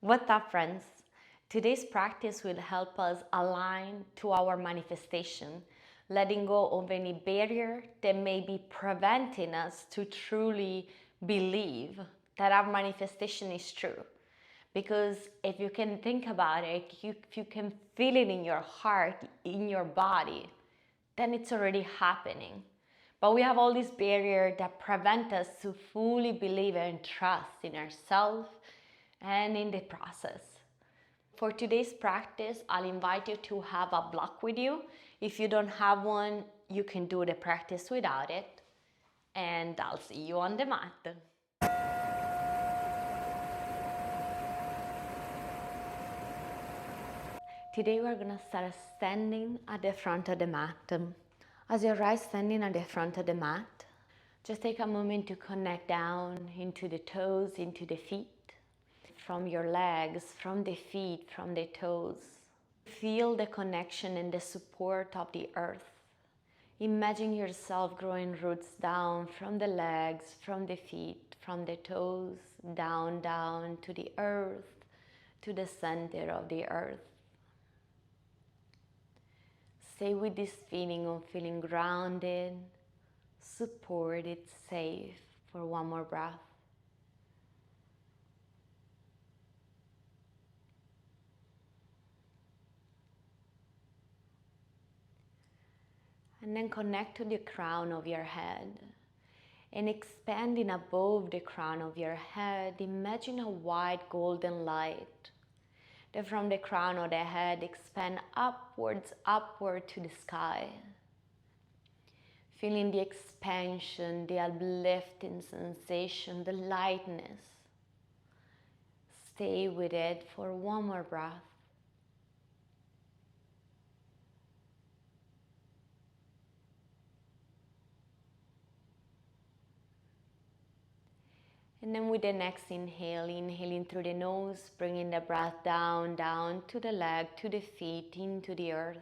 What's up, friends? Today's practice will help us align to our manifestation, letting go of any barrier that may be preventing us to truly believe that our manifestation is true. Because if you can think about it, if you can feel it in your heart, in your body, then it's already happening. But we have all these barriers that prevent us to fully believe and trust in ourselves and in the process. For today's practice, I'll invite you to have a block with you. If you don't have one, you can do the practice without it. And I'll see you on the mat. Today we're gonna start standing at the front of the mat. As you rise standing at the front of the mat, just take a moment to connect down into the toes, into the feet, from your legs, from the feet, from the toes. Feel the connection and the support of the earth. Imagine yourself growing roots down from the legs, from the feet, from the toes, down to the earth, to the center of the earth. Stay with this feeling of feeling grounded, supported, safe for one more breath. And then connect to the crown of your head. And expanding above the crown of your head, imagine a white golden light that from the crown of the head expand upwards, upward to the sky. Feeling the expansion, the uplifting sensation, the lightness. Stay with it for one more breath. And then with the next inhale, inhaling through the nose, bringing the breath down to the leg, to the feet, into the earth.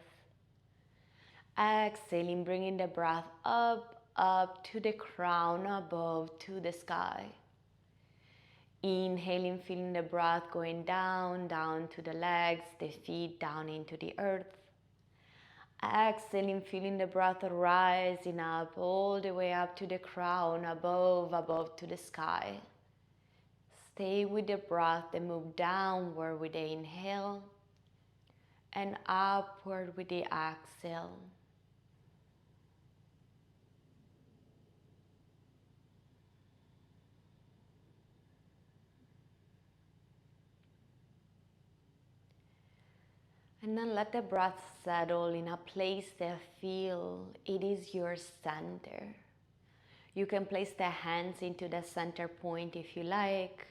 Exhaling, bringing the breath up to the crown, above, to the sky. Inhaling, feeling the breath going down to the legs, the feet, down into the earth. Exhaling, feeling the breath rising up, all the way up to the crown, above to the sky. Stay with the breath and move downward with the inhale and upward with the exhale. And then let the breath settle in a place that feel it is your center. You can place the hands into the center point if you like,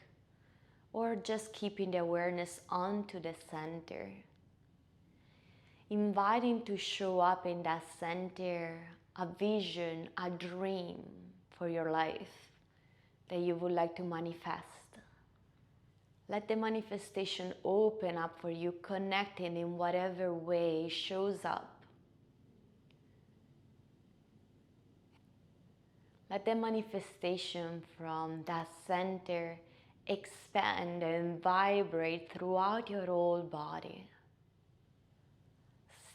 or just keeping the awareness onto the center. Inviting to show up in that center a vision, a dream for your life that you would like to manifest. Let the manifestation open up for you, connecting in whatever way shows up. Let the manifestation from that center expand and vibrate throughout your whole body.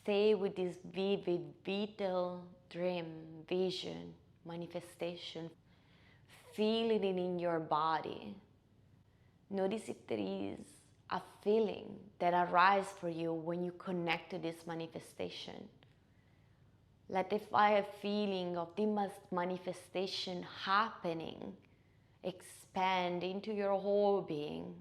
Stay with this vivid, vital dream, vision, manifestation. Feel it in your body. Notice if there is a feeling that arises for you when you connect to this manifestation. Let the fire feeling of this manifestation happening expand into your whole being.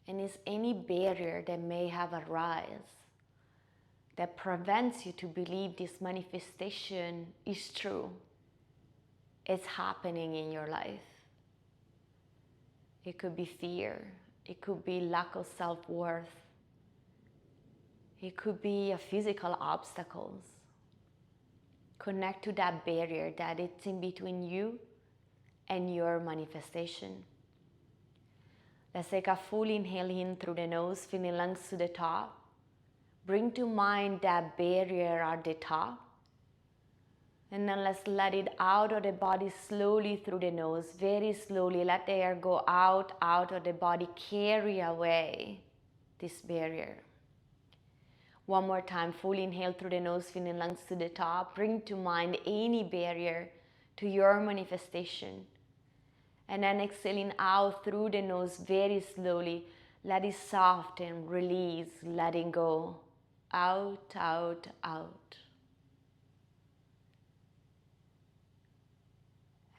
And is any barrier that may have arisen that prevents you to believe this manifestation is true, it's happening in your life. It could be fear, it could be lack of self-worth, it could be a physical obstacles. Connect to that barrier that it's in between you and your manifestation. Let's take a full inhale in through the nose, feeling lungs to the top. Bring to mind that barrier at the top And then let's let it out of the body slowly through the nose, very slowly. Let the air go out of the body, carry away this barrier. One more time, fully inhale through the nose, feeling lungs to the top. Bring to mind any barrier to your manifestation. And then exhaling out through the nose very slowly. Let it soften, release, letting go. Out, out, out.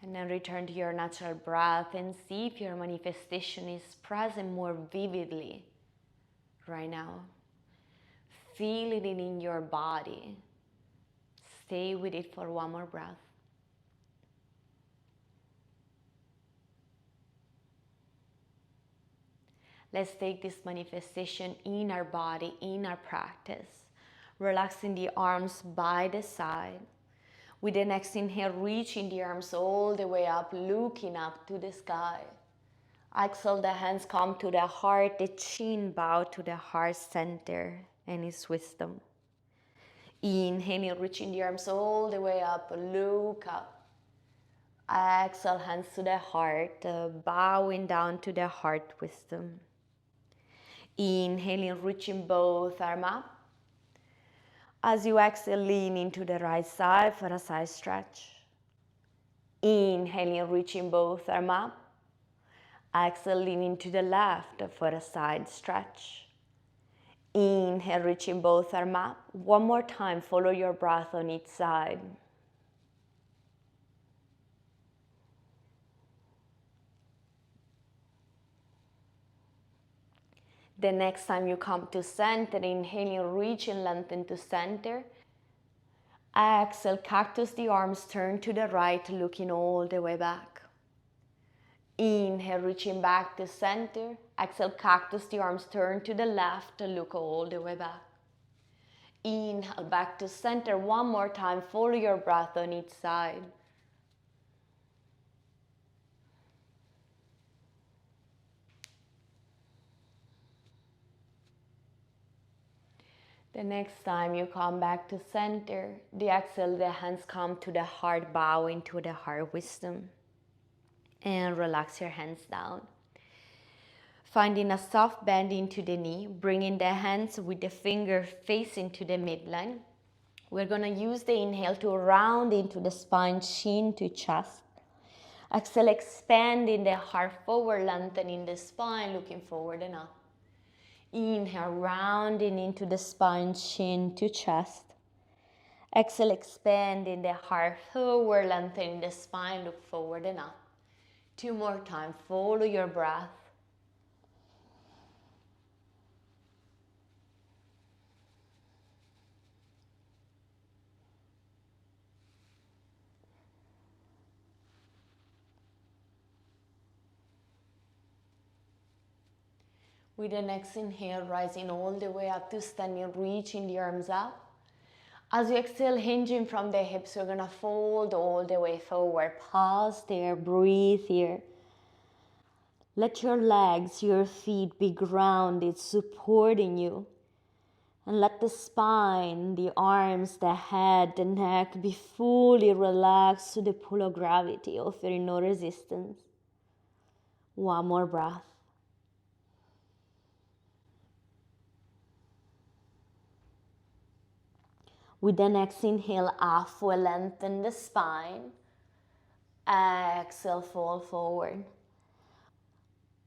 And then return to your natural breath and see if your manifestation is present more vividly right now. Feel it in your body. Stay with it for one more breath. Let's take this manifestation in our body, in our practice. Relaxing the arms by the side. With the next inhale, reaching the arms all the way up, looking up to the sky. Exhale, the hands come to the heart, the chin bow to the heart center and its wisdom. Inhaling, reaching the arms all the way up, look up. Exhale, hands to the heart, bowing down to the heart wisdom. Inhaling, reaching both arms up. As you exhale, lean into the right side for a side stretch. Inhaling, reaching both arms up. Exhale, leaning to the left for a side stretch. Inhale, reaching both arms up. One more time, follow your breath on each side. The next time you come to center, inhaling, reaching, lengthen to center. Exhale, cactus the arms, turn to the right, looking all the way back. Inhale, reaching back to center. Exhale, cactus the arms, turn to the left, look all the way back. Inhale, back to center. One more time, follow your breath on each side. The next time you come back to center, the exhale, the hands come to the heart, bow into the heart wisdom. And relax your hands down. Finding a soft bend into the knee, bringing the hands with the finger facing to the midline. We're gonna use the inhale to round into the spine, chin to chest. Exhale, expanding the heart forward, lengthening the spine, looking forward and up. Inhale, rounding into the spine, chin to chest. Exhale, expanding the heart forward, lengthening the spine, look forward and up. Two more times, follow your breath. With the next inhale, rising all the way up to standing, reaching the arms up. As you exhale, hinging from the hips, you're gonna fold all the way forward. Pause there, breathe here. Let your legs, your feet be grounded, supporting you. And let the spine, the arms, the head, the neck be fully relaxed to the pull of gravity, offering no resistance. One more breath. With the next inhale, halfway lengthen the spine. Exhale, fold forward.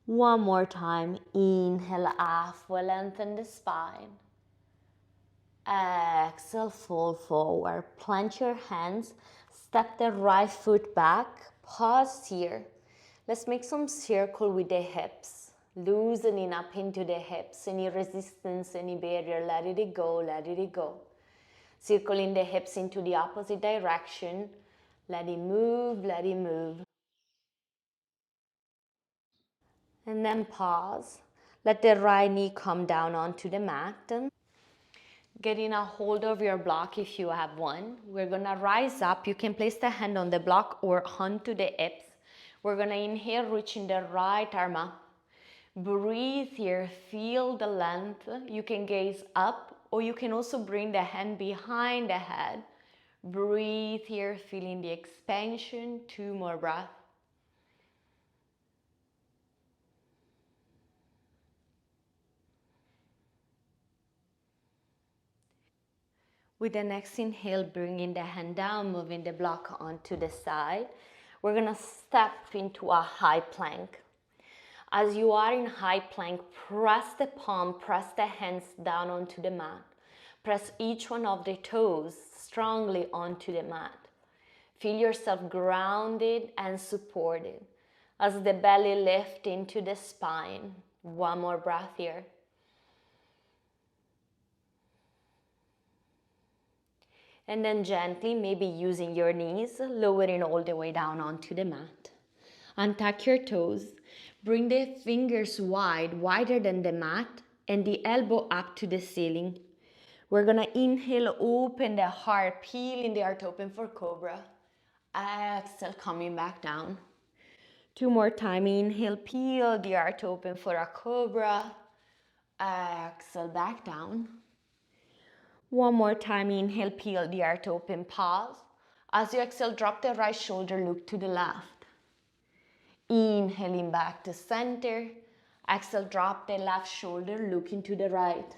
One more time. Inhale, halfway lengthen the spine. Exhale, fold forward. Plant your hands. Step the right foot back. Pause here. Let's make some circle with the hips. Loosening up into the hips. Any resistance, any barrier, let it go, let it go. Circling the hips into the opposite direction. Let it move, let it move. And then pause. Let the right knee come down onto the mat. Getting a hold of your block if you have one. We're gonna rise up. You can place the hand on the block or onto the hips. We're gonna inhale, reaching the right arm up. Breathe here, feel the length. You can gaze up, or you can also bring the hand behind the head. Breathe here, feeling the expansion. 2 more breaths. With the next inhale, bringing the hand down, moving the block onto the side. We're gonna step into a high plank. As you are in high plank, press the palm, press the hands down onto the mat. Press each one of the toes strongly onto the mat. Feel yourself grounded and supported as the belly lifts into the spine. 1 more breath here. And then gently, maybe using your knees, lowering all the way down onto the mat. Untuck your toes. Bring the fingers wide, wider than the mat, and the elbow up to the ceiling. We're gonna inhale, open the heart, peeling the heart open for cobra. Exhale, coming back down. 2 more times. Inhale, peel the heart open for a cobra. Exhale, back down. 1 more time. Inhale, peel the heart open, pause. As you exhale, drop the right shoulder, look to the left. Inhaling back to center. Exhale, drop the left shoulder, looking to the right.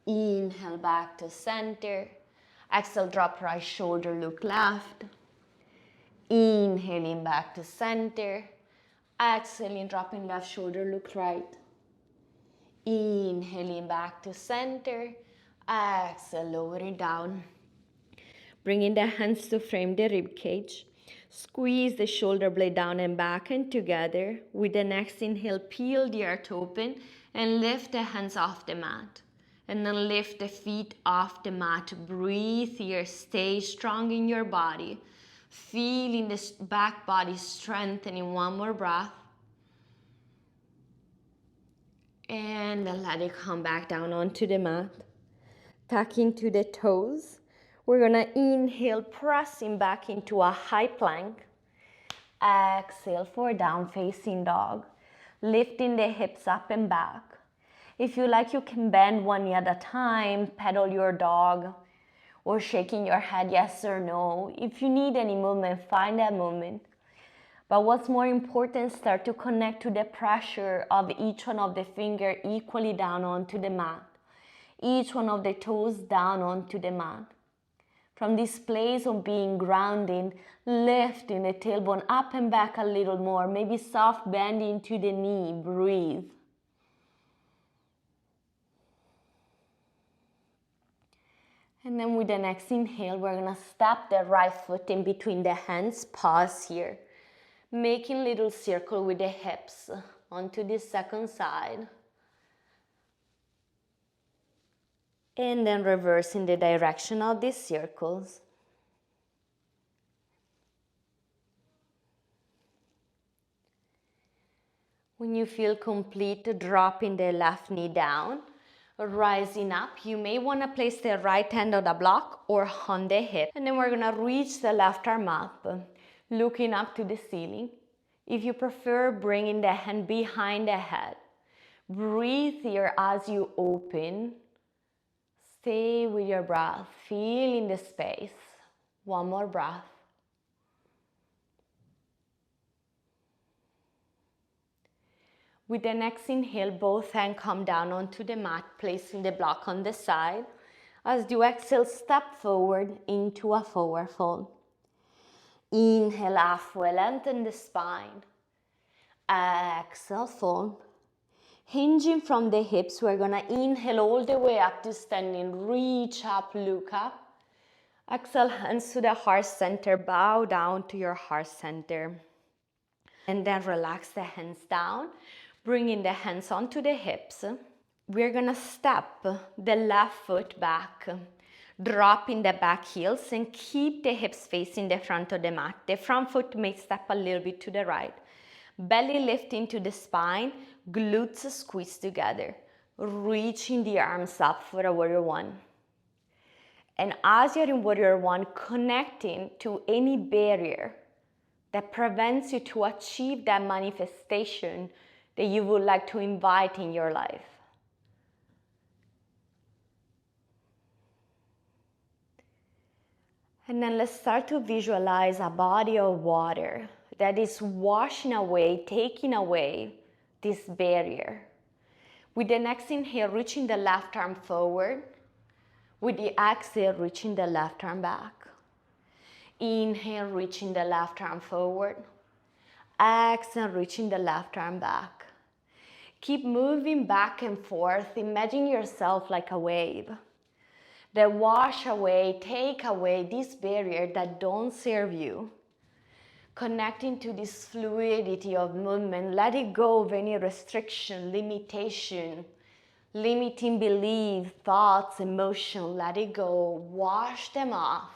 Inhale back to center. Exhale, drop right shoulder, look left. Inhaling back to center. Exhaling, dropping left shoulder, look right. Inhaling back to center. Exhale, lowering down. Bringing the hands to frame the rib cage. Squeeze the shoulder blade down and back and together. With the next inhale, peel the heart open and lift the hands off the mat. And then lift the feet off the mat. Breathe here. Stay strong in your body. Feeling the back body strengthening. 1 more breath. And then let it come back down onto the mat. Tuck into the toes. We're gonna inhale, pressing back into a high plank. Exhale for down facing dog. Lifting the hips up and back. If you like, you can bend one knee at a time, pedal your dog, or shaking your head yes or no. If you need any movement, find that movement. But what's more important, start to connect to the pressure of each one of the fingers equally down onto the mat. Each one of the toes down onto the mat. From this place of being grounding, lifting the tailbone up and back a little more, maybe soft bending to the knee, breathe. And then with the next inhale, we're gonna step the right foot in between the hands, pause here. Making little circle with the hips onto the second side. And then reversing the direction of these circles. When you feel complete, dropping the left knee down, rising up, you may want to place the right hand on the block or on the hip. And then we're going to reach the left arm up, looking up to the ceiling. If you prefer, bringing the hand behind the head. Breathe here as you open. Stay with your breath, feeling the space. 1 more breath. With the next inhale, both hands come down onto the mat, placing the block on the side. As you exhale, step forward into a forward fold. Inhale, halfway, lengthen the spine. Exhale, fold. Hinging from the hips, we're gonna inhale all the way up to standing. Reach up, look up. Exhale, hands to the heart center. Bow down to your heart center. And then relax the hands down. Bringing the hands onto the hips. We're gonna step the left foot back. Dropping the back heels and keep the hips facing the front of the mat. The front foot may step a little bit to the right. Belly lift into the spine, glutes squeeze together. Reaching the arms up for a warrior 1. And as you're in warrior 1, connecting to any barrier that prevents you to achieve that manifestation that you would like to invite in your life. And then let's start to visualize a body of water that is washing away, taking away this barrier. With the next inhale, reaching the left arm forward. With the exhale, reaching the left arm back. Inhale, reaching the left arm forward. Exhale, reaching the left arm back. Keep moving back and forth. Imagine yourself like a wave that wash away, take away this barrier that don't serve you. Connecting to this fluidity of movement, let it go of any restriction, limitation, limiting belief, thoughts, emotion, let it go, wash them off.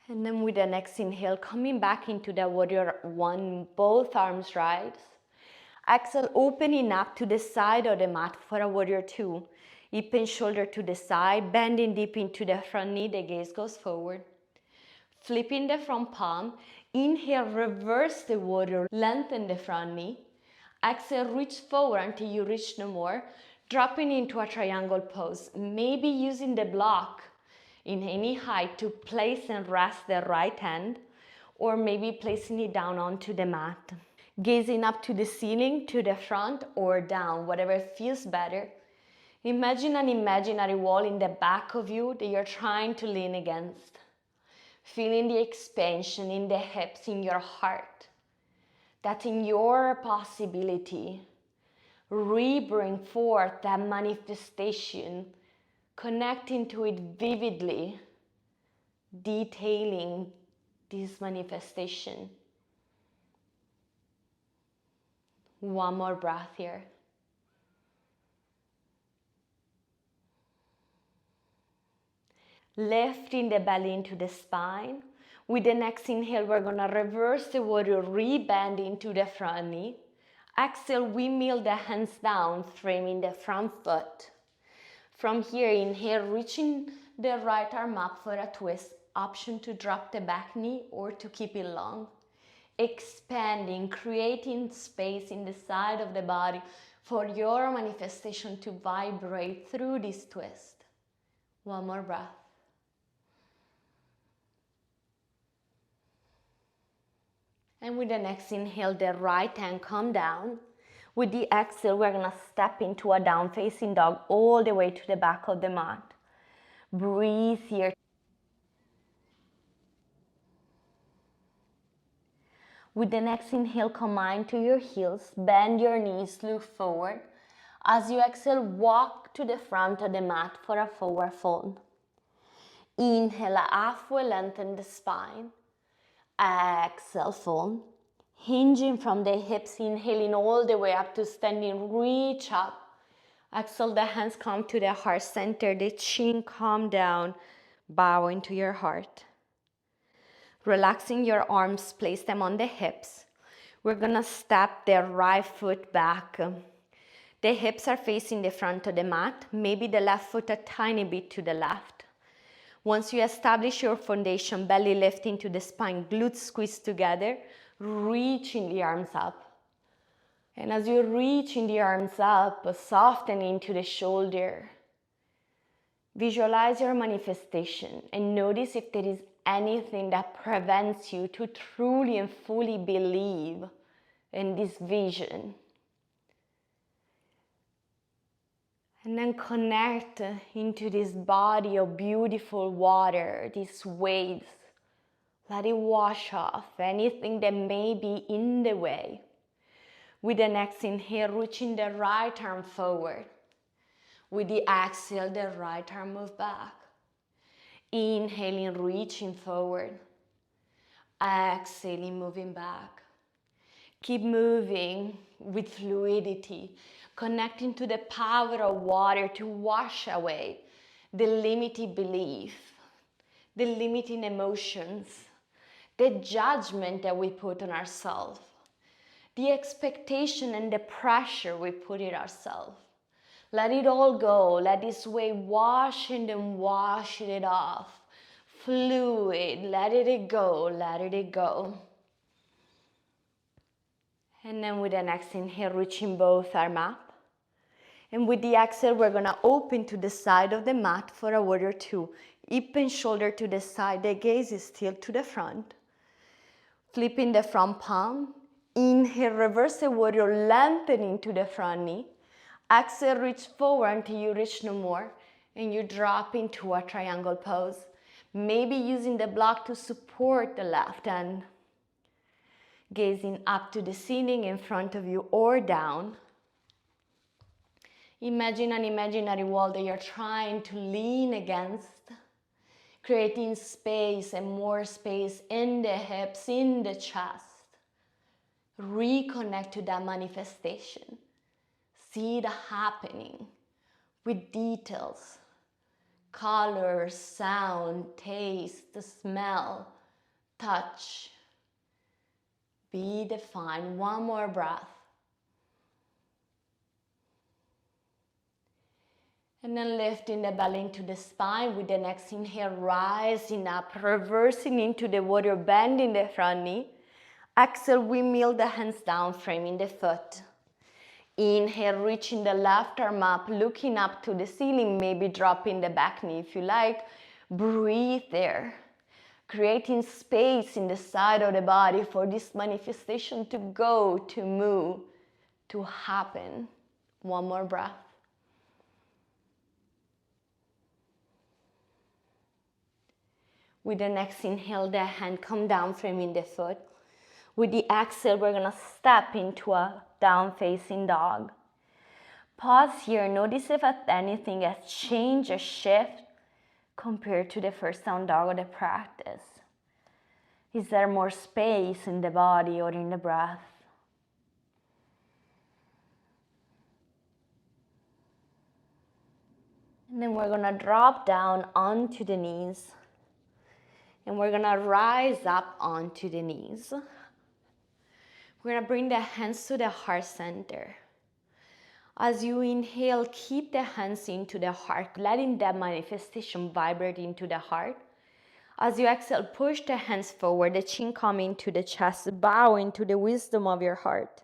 And then with the next inhale, coming back into the warrior one, both arms rise. Exhale, opening up to the side of the mat for a warrior two. Hip and shoulder to the side, bending deep into the front knee, the gaze goes forward. Flipping the front palm, inhale, reverse the warrior, lengthen the front knee. Exhale, reach forward until you reach no more, dropping into a triangle pose, maybe using the block in any height to place and rest the right hand, or maybe placing it down onto the mat. Gazing up to the ceiling, to the front, or down, whatever feels better. Imagine an imaginary wall in the back of you that you're trying to lean against. Feeling the expansion in the hips, in your heart. That in your possibility, bring forth that manifestation, connecting to it vividly, detailing this manifestation. One more breath here. Lifting the belly into the spine. With the next inhale, we're gonna reverse the warrior, rebend into the front knee. Exhale, windmill the hands down, framing the front foot. From here, inhale, reaching the right arm up for a twist. Option to drop the back knee or to keep it long. Expanding, creating space in the side of the body for your manifestation to vibrate through this twist. One more breath. And with the next inhale, the right hand come down. With the exhale, we're gonna step into a down facing dog all the way to the back of the mat. Breathe here. With the next inhale, come mind to your heels, bend your knees, look forward. As you exhale, walk to the front of the mat for a forward fold. Inhale, halfway lengthen the spine. Exhale, fold. Hinging from the hips, inhaling all the way up to standing, reach up. Exhale, the hands come to the heart center, the chin come down, bow into your heart. Relaxing your arms, place them on the hips. We're gonna step the right foot back. The hips are facing the front of the mat, maybe the left foot a tiny bit to the left. Once you establish your foundation, belly lifting to the spine, glutes squeeze together, reaching the arms up. And as you're reaching the arms up, soften into the shoulder. Visualize your manifestation and notice if there is anything that prevents you to truly and fully believe in this vision. And then connect into this body of beautiful water, these waves. Let it wash off anything that may be in the way. With the next inhale, reaching the right arm forward. With the exhale, the right arm move back. Inhaling, reaching forward. Exhaling, moving back. Keep moving with fluidity, connecting to the power of water to wash away the limiting belief, the limiting emotions, the judgment that we put on ourselves, the expectation and the pressure we put on ourselves. Let it all go. Let this wave wash and then wash it off. Fluid. Let it go. Let it go. And then with the next inhale, reaching both arms up. And with the exhale, we're gonna open to the side of the mat for a warrior two. Hip and shoulder to the side, the gaze is still to the front. Flipping the front palm. Inhale, reverse the warrior, lengthening to the front knee. Exhale, reach forward until you reach no more. And you drop into a triangle pose. Maybe using the block to support the left hand. Gazing up to the ceiling in front of you or down. Imagine an imaginary wall that you're trying to lean against, creating space and more space in the hips, in the chest. Reconnect to that manifestation. See it happening with details, color, sound, taste, smell, touch. Be defined. One more breath. And then lifting the belly into the spine with the next inhale, rising up, reversing into the warrior, bending the front knee. Exhale, windmill the hands down, framing the foot. Inhale, reaching the left arm up, looking up to the ceiling, maybe dropping the back knee if you like. Breathe there, creating space in the side of the body for this manifestation to go, to move, to happen. One more breath. With the next inhale, the hand come down, framing the foot. With the exhale, we're gonna step into a down-facing dog. Pause here, notice if anything has changed or shifted compared to the first down dog of the practice. Is there more space in the body or in the breath? And then we're gonna drop down onto the knees. And we're gonna rise up onto the knees. We're gonna bring the hands to the heart center. As you inhale, keep the hands into the heart, letting that manifestation vibrate into the heart. As you exhale, push the hands forward, the chin coming to the chest, bow into the wisdom of your heart.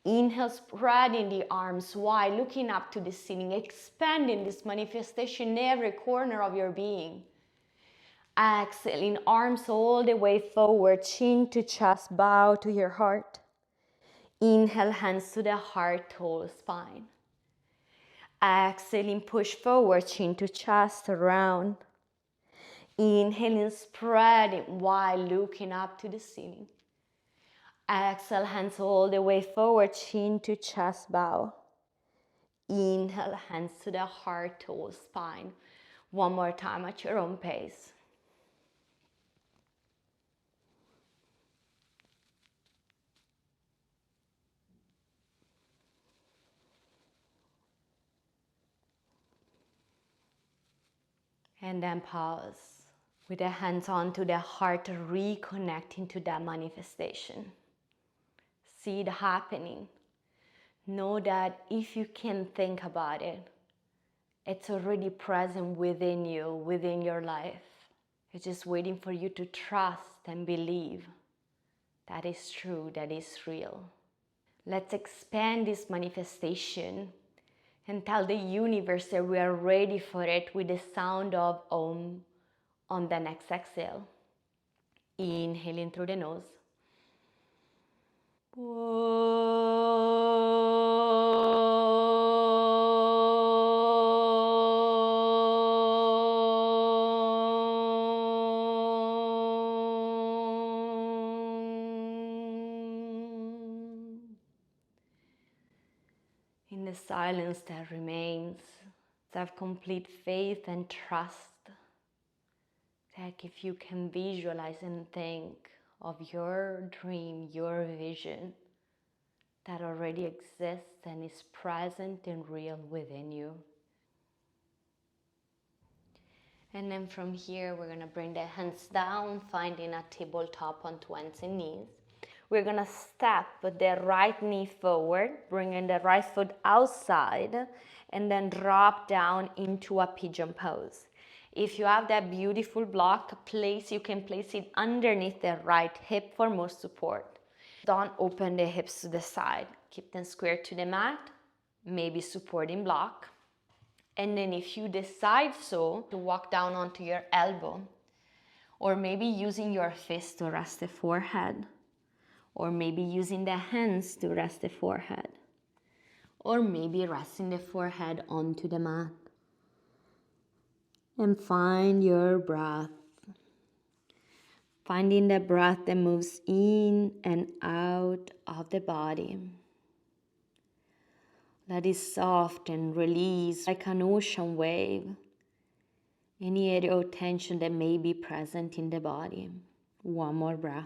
Inhale, spreading the arms wide, looking up to the ceiling, expanding this manifestation in every corner of your being. Exhaling, arms all the way forward, chin to chest, bow to your heart. Inhale, hands to the heart, tall spine. Exhaling, push forward, chin to chest, around. Inhaling, spreading wide, looking up to the ceiling. Exhale, hands all the way forward, chin to chest, bow. Inhale, hands to the heart, tall spine. One more time at your own pace. And then pause. With the hands onto the heart, reconnecting to that manifestation. See it happening. Know that if you can think about it, it's already present within you, within your life. It's just waiting for you to trust and believe that is true, that is real. Let's expand this manifestation and tell the universe that we are ready for it with the sound of Om on the next exhale. Inhaling through the nose. In the silence that remains, have complete faith and trust that if you can visualize and think of your dream, your vision, that already exists and is present and real within you. And then from here, we're gonna bring the hands down, finding a tabletop onto hands and knees. We're gonna step the right knee forward, bringing the right foot outside, and then drop down into a pigeon pose. If you have that beautiful block, you can place it underneath the right hip for more support. Don't open the hips to the side. Keep them square to the mat. maybe supporting block. And then if you decide so, to walk down onto your elbow, or maybe using your fist to rest the forehead, or maybe using the hands to rest the forehead, or maybe resting the forehead onto the mat. And find your breath. Finding the breath that moves in and out of the body. Let it soft and release like an ocean wave. Any area of tension that may be present in the body. One more breath.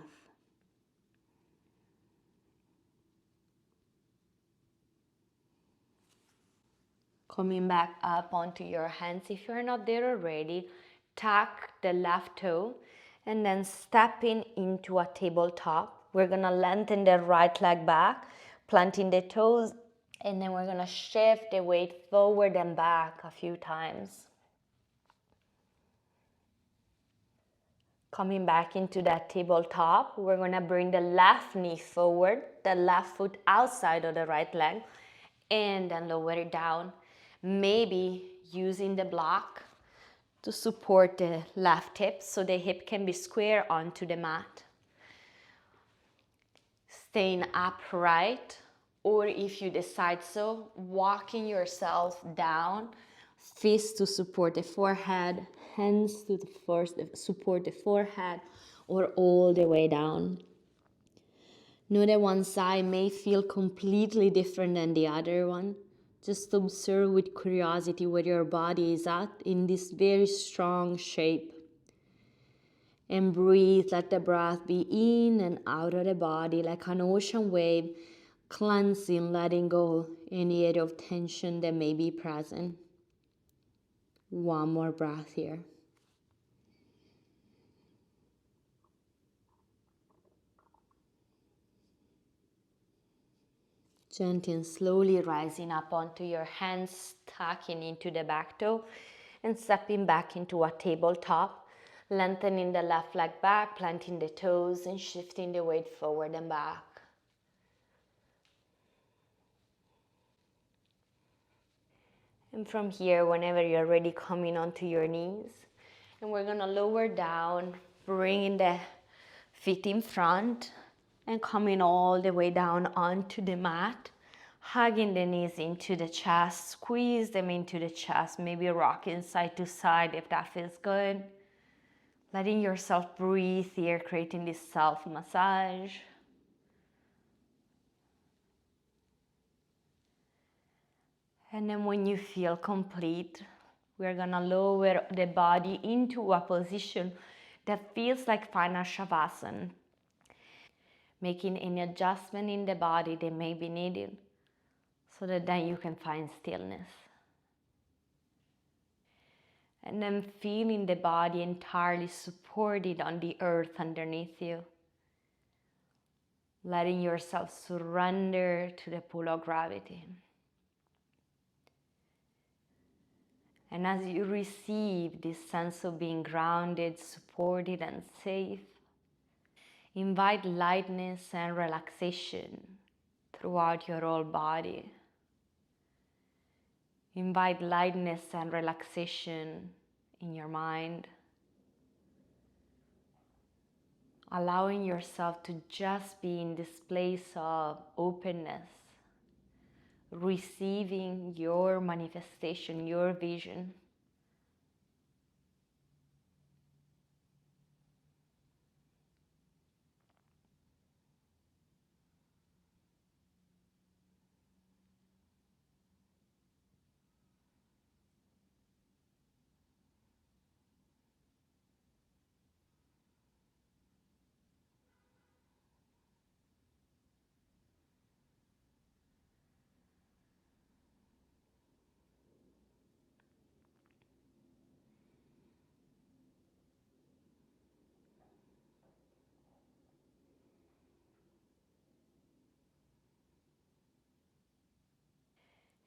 Coming back up onto your hands. If you're not there already, tuck the left toe and then stepping into a tabletop. We're gonna lengthen the right leg back, planting the toes, and then we're gonna shift the weight forward and back a few times. Coming back into that tabletop, we're gonna bring the left knee forward, the left foot outside of the right leg, and then lower it down. Maybe using the block to support the left hip so the hip can be square onto the mat. Staying upright, or if you decide so, walking yourself down, fists to support the forehead, hands to support the forehead, or all the way down. Know that one side may feel completely different than the other one. Just observe with curiosity where your body is at in this very strong shape. And breathe, let the breath be in and out of the body like an ocean wave, cleansing, letting go any area of tension that may be present. One more breath here. Gently and slowly rising up onto your hands, tucking into the back toe and stepping back into a tabletop, lengthening the left leg back, planting the toes and shifting the weight forward and back. And from here, whenever you're ready, coming onto your knees. And we're gonna lower down, bringing the feet in front and coming all the way down onto the mat. Hugging the knees into the chest, squeeze them into the chest, maybe rocking side to side if that feels good. Letting yourself breathe here, creating this self-massage. And then when you feel complete, we're gonna lower the body into a position that feels like final shavasana. Making any adjustment in the body that may be needed so that then you can find stillness. And then feeling the body entirely supported on the earth underneath you. Letting yourself surrender to the pull of gravity. And as you receive this sense of being grounded, supported, and safe, invite lightness and relaxation throughout your whole body. Invite lightness and relaxation in your mind. Allowing yourself to just be in this place of openness, receiving your manifestation, your vision.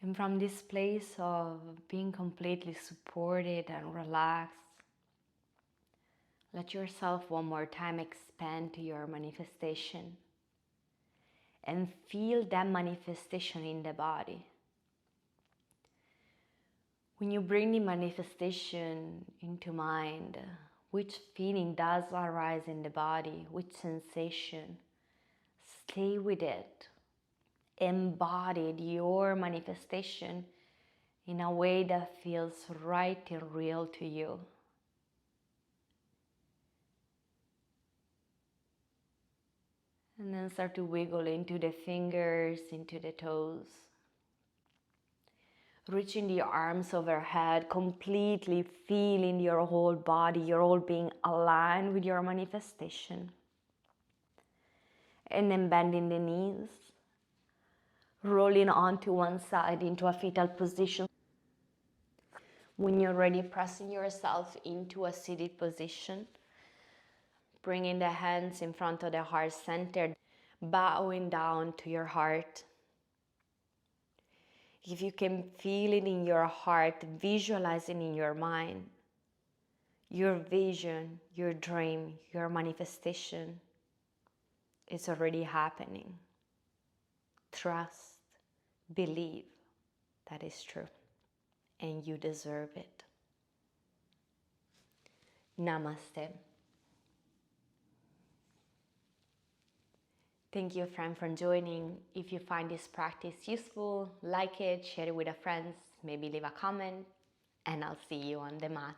And from this place of being completely supported and relaxed, let yourself one more time expand to your manifestation and feel that manifestation in the body. When you bring the manifestation into mind, which feeling does arise in the body, which sensation, stay with it. Embody your manifestation in a way that feels right and real to you. And then start to wiggle into the fingers, into the toes. Reaching the arms overhead, completely feeling your whole body, your whole being aligned with your manifestation. And then bending the knees, rolling onto one side into a fetal position. When you're ready, pressing yourself into a seated position, bringing the hands in front of the heart center, bowing down to your heart. If you can feel it in your heart, visualizing in your mind, your vision, your dream, your manifestation is already happening. Trust, believe that is true, and you deserve it. Namaste. Thank you, friend, for joining. If you find this practice useful, like it, share it with a friend, maybe leave a comment, and I'll see you on the mat.